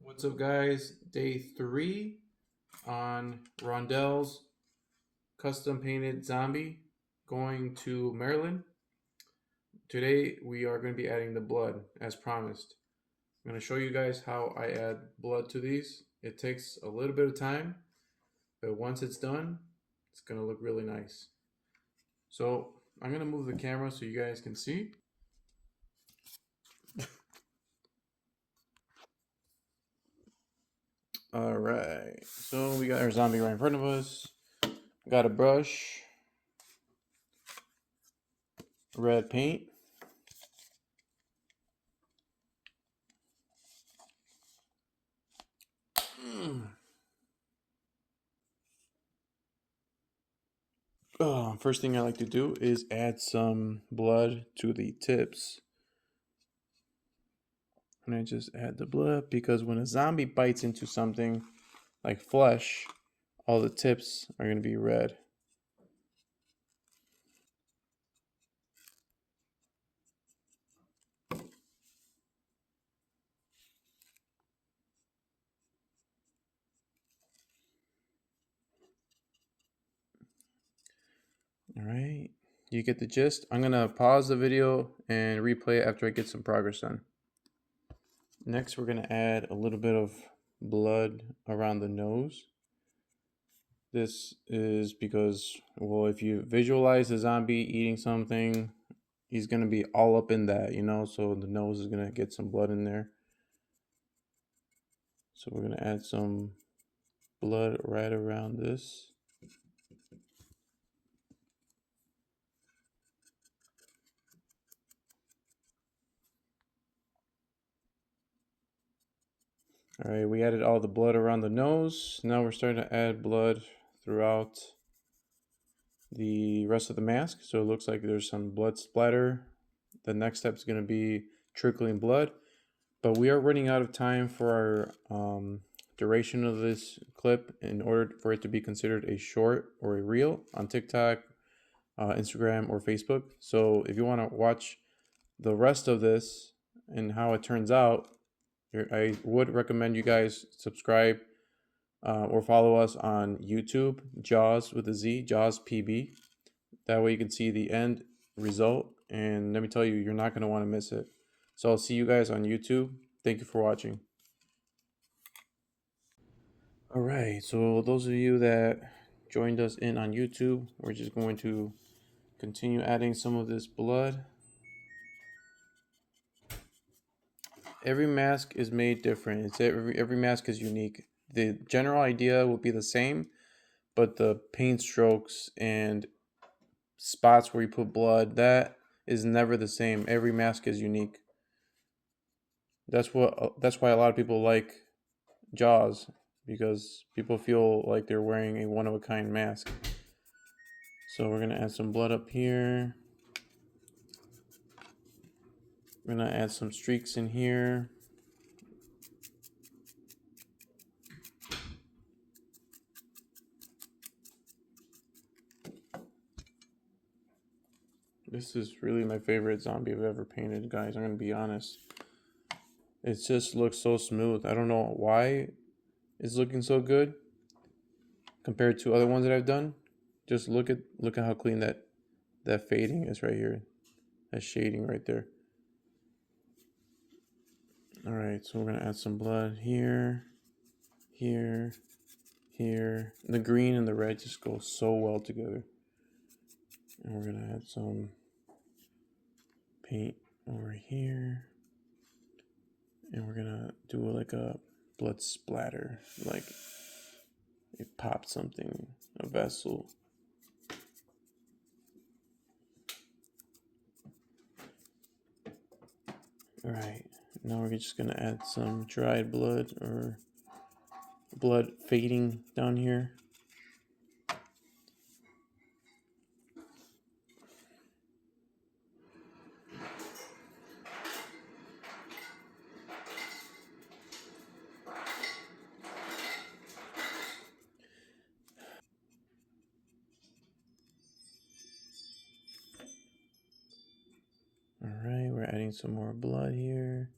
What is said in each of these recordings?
What's up, guys? Day 3 on Rondell's custom painted zombie going to Maryland. Today we are going to be adding the blood as promised. I'm going to show you guys how I add blood to these. It takes a little bit of time, but once it's done, it's going to look really nice. So I'm going to move the camera so you guys can see. All right, so we got our zombie right in front of us. Got a brush, red paint. First thing I like to do is add some blood to the tips. And I just add the blood because when a zombie bites into something like flesh, all the tips are going to be red. All right, you get the gist. I'm going to pause the video and replay it after I get some progress done. Next, we're going to add a little bit of blood around the nose. This is because, well, if you visualize a zombie eating something, he's going to be all up in that, so the nose is going to get some blood in there. So we're going to add some blood right around this. All right, we added all the blood around the nose. Now we're starting to add blood throughout the rest of the mask. So it looks like there's some blood splatter. The next step is going to be trickling blood. But we are running out of time for our duration of this clip in order for it to be considered a short or a reel on TikTok, Instagram, or Facebook. So if you want to watch the rest of this and how it turns out, I would recommend you guys subscribe or follow us on YouTube, Jaws with a Z, Jaws PB. That way you can see the end result. And let me tell you, you're not going to want to miss it. So I'll see you guys on YouTube. Thank you for watching. All right, so those of you that joined us in on YouTube, we're just going to continue adding some of this blood. Every mask is made different. It's every mask is unique. The general idea will be the same, but the paint strokes and spots where you put blood, that is never the same. Every mask is unique. That's why a lot of people like Jaws, because people feel like they're wearing a one-of-a-kind mask. So we're gonna add some blood up here. We're gonna add some streaks in here. This is really my favorite zombie I've ever painted, guys. I'm gonna be honest. It just looks so smooth. I don't know why it's looking so good compared to other ones that I've done. Just look at how clean that fading is right here. That shading right there. All right, so we're gonna add some blood here, here, here. The green and the red just go so well together. And we're gonna add some paint over here. And we're gonna do like a blood splatter, like it popped something, a vessel. All right, now we're just gonna add some dried blood or blood fading down here. All right, we're adding some more blood here.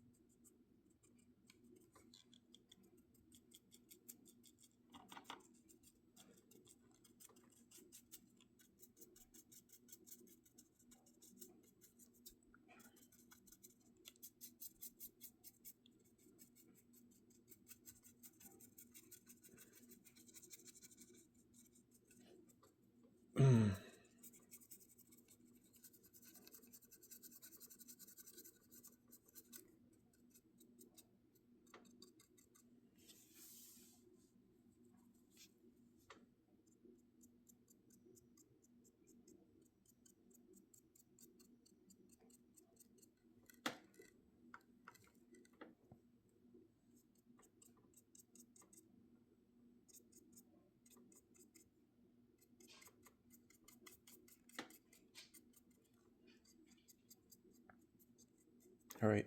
All right,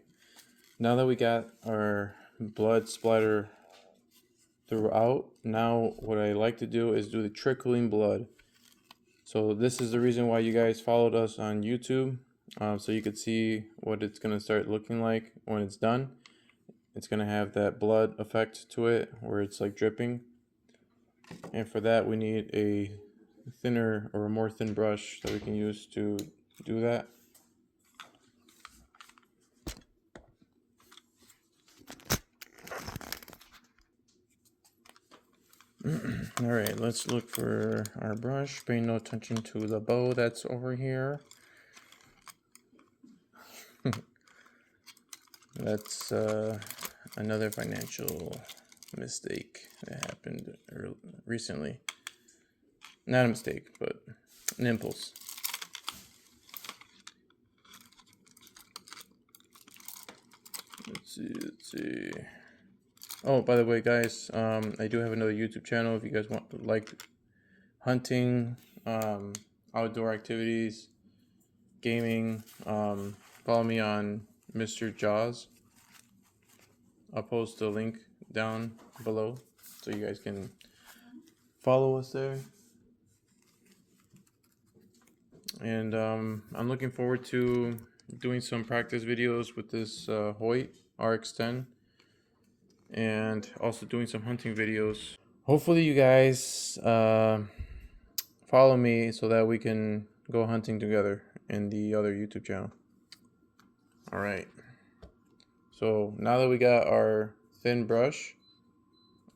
now that we got our blood splatter throughout, now what I like to do is do the trickling blood. So this is the reason why you guys followed us on YouTube, so you could see what it's going to start looking like when it's done. It's going to have that blood effect to it where it's like dripping. And for that we need a thinner or a more thin brush that we can use to do that. All right, let's look for our brush, paying no attention to the bow that's over here. That's another financial mistake that happened recently. Not a mistake, but an impulse. Let's see. Oh, by the way, guys, I do have another YouTube channel. If you guys like hunting, outdoor activities, gaming, follow me on Mr. Jaws. I'll post a link down below so you guys can follow us there. And I'm looking forward to doing some practice videos with this Hoyt RX-10 and also doing some hunting videos. Hopefully you guys follow me so that we can go hunting together in the other YouTube channel. All right. So now that we got our thin brush,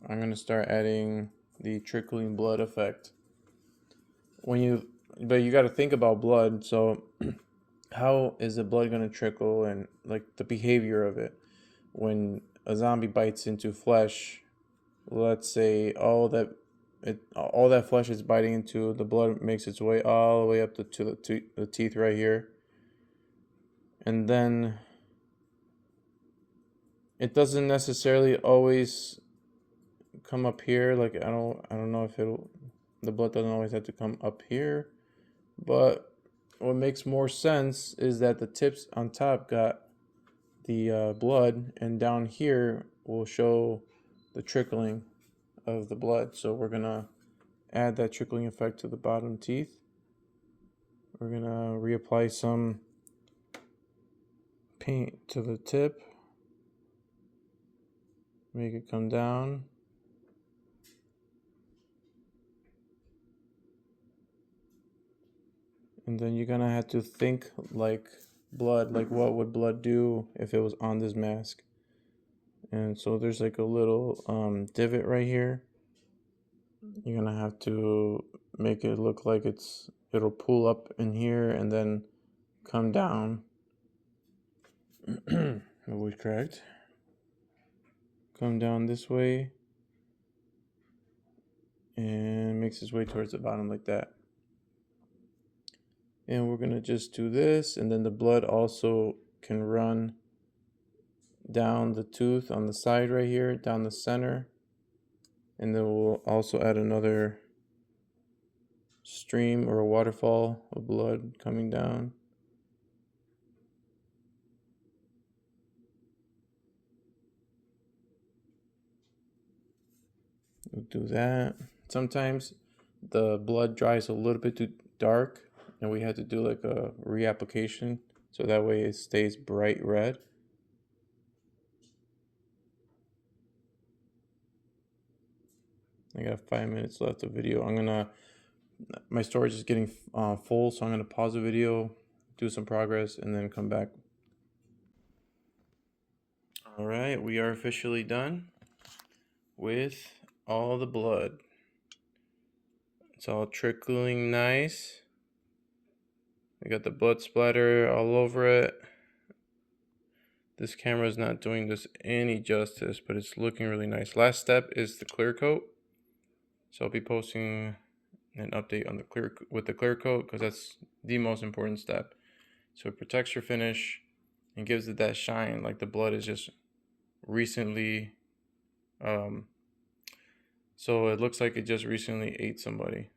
I'm going to start adding the trickling blood effect. But you got to think about blood. So how is the blood going to trickle, and like the behavior of it when a zombie bites into flesh? Let's say all that flesh is biting into, the blood makes its way all the way up to the teeth right here, and then it doesn't necessarily always come up here. Like I don't know if the blood doesn't always have to come up here, but what makes more sense is that the tips on top got the blood, and down here will show the trickling of the blood. So we're gonna add that trickling effect to the bottom teeth. We're gonna reapply some paint to the tip, make it come down. And then you're gonna have to think like blood, like what would blood do if it was on this mask. And so there's like a little divot right here. You're gonna have to make it look like it'll pull up in here and then come down. That was correct. Come down this way and makes its way towards the bottom like that. And we're gonna just do this, and then the blood also can run down the tooth on the side right here, down the center, and then we'll also add another stream or a waterfall of blood coming down. We'll do that. Sometimes the blood dries a little bit too dark, and we had to do like a reapplication so that way it stays bright red. I got 5 minutes left of video. My storage is getting full, so I'm gonna pause the video, do some progress, and then come back. All right, we are officially done with all the blood. It's all trickling nice. We got the blood splatter all over it. This camera is not doing this any justice, but it's looking really nice. Last step is the clear coat. So I'll be posting an update on the clear coat because that's the most important step. So it protects your finish and gives it that shine, like the blood is just recently so it looks like it just recently ate somebody.